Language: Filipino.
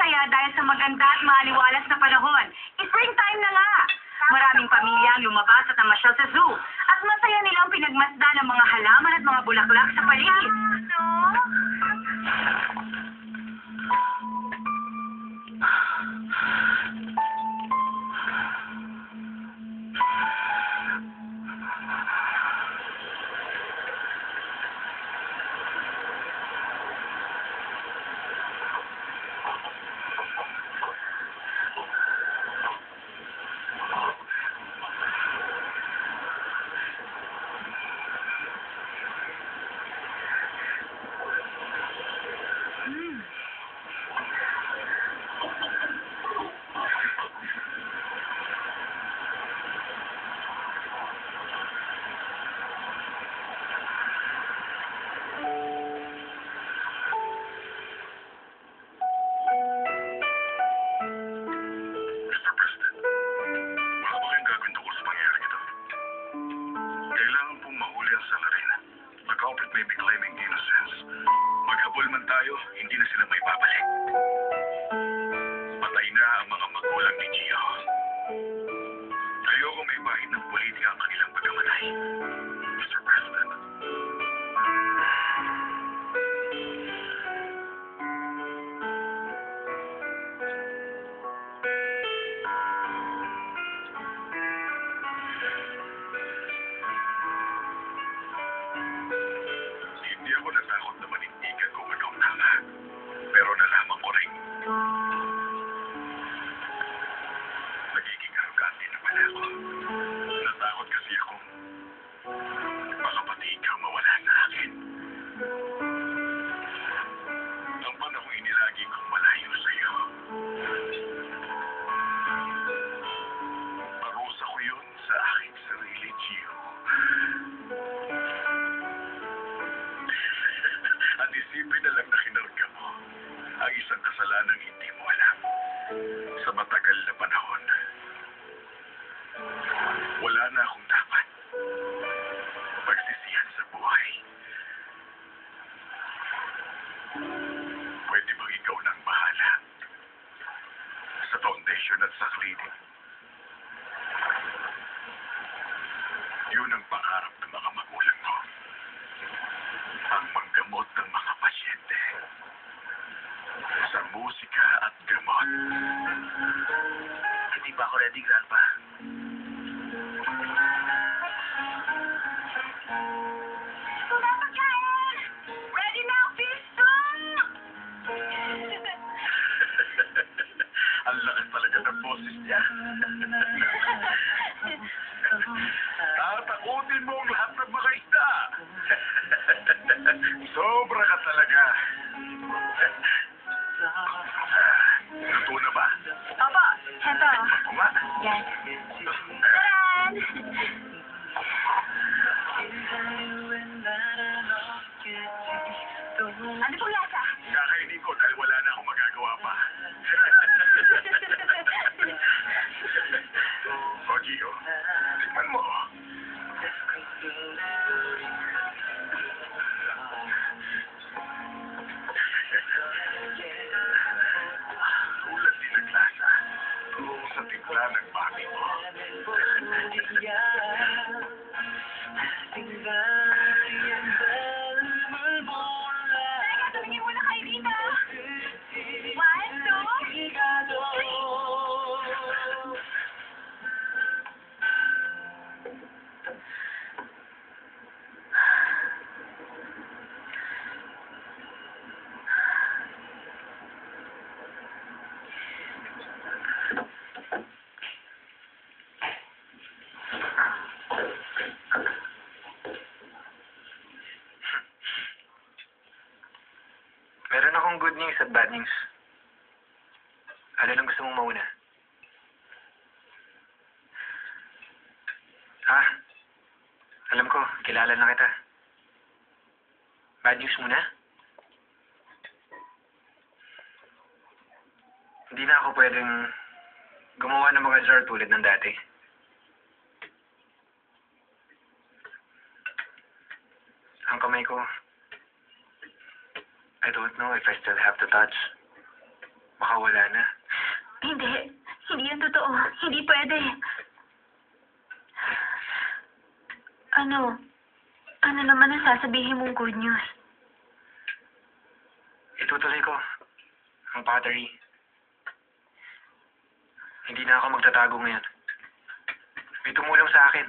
masaya dahil sa maganda at maaliwalas na panahon. Springtime na nga! Maraming pamilya ang lumabas at namasyal sa zoo. At masaya nilang pinagmasdan ang mga halaman at mga bulaklak sa paligid. Maghabol man tayo, hindi na sila may babalik. Patay na ang mga magulang ni Gio. Ayoko may bahid ng politika ang kanilang pagkamatay. Mr. President. Hindi ako natakot na manindigan kung ano ang tama. Pero nalaman ko rin. Nagiging arrogante na pala ako. Natakot kasi ako. Baka pati ikaw mawala sa akin. Ang panahong inilagi kong malayo sa'yo. Parusa ko yun sa aking sarili, Gio. At isipin na lang na kinarga mo ang isang kasalanang hindi mo alam. Sa matagal na panahon, wala na akong dapat pagsisihan sa buhay. Pwede bang ikaw nang bahala sa foundation at sa clinic? Yun ang pangarap ng mga magulang mo. Ang manggamot ng mga pasyente sa musika at gamot. Hindi ba ako ready, Grandpa? Ready now, Piston! Ang lakas talaga ng boses niya. Tatakutin mo ang lahat ng mga isda. Sobra ka talaga. Luto na ba? Opo, heto. Ako nga. Yan. Taran! Ano pong lasa? Kakainin ko dahil wala na akong magagawa pa. O, Gio, tingnan mo. Sulat din ang lasa sa timpla ng mami mo. Teka, tumingin muna kayo dito. 1, 2, 3. Meron akong good news at bad news. Ano lang gusto mong mauna? Alam ko, kilala na kita. Bad news muna? Hindi na ako pwedeng gumawa ng mga jar tulad ng dati. Ang kamay ko, I don't know if I still have the touch. Baka makawala na. Hindi. Hindi yan totoo. Hindi pwede. Ano? Ano naman ang sasabihin mong good news? Itutuloy ko ang pottery. Hindi na ako magtatago ngayon. May tumulong sa akin.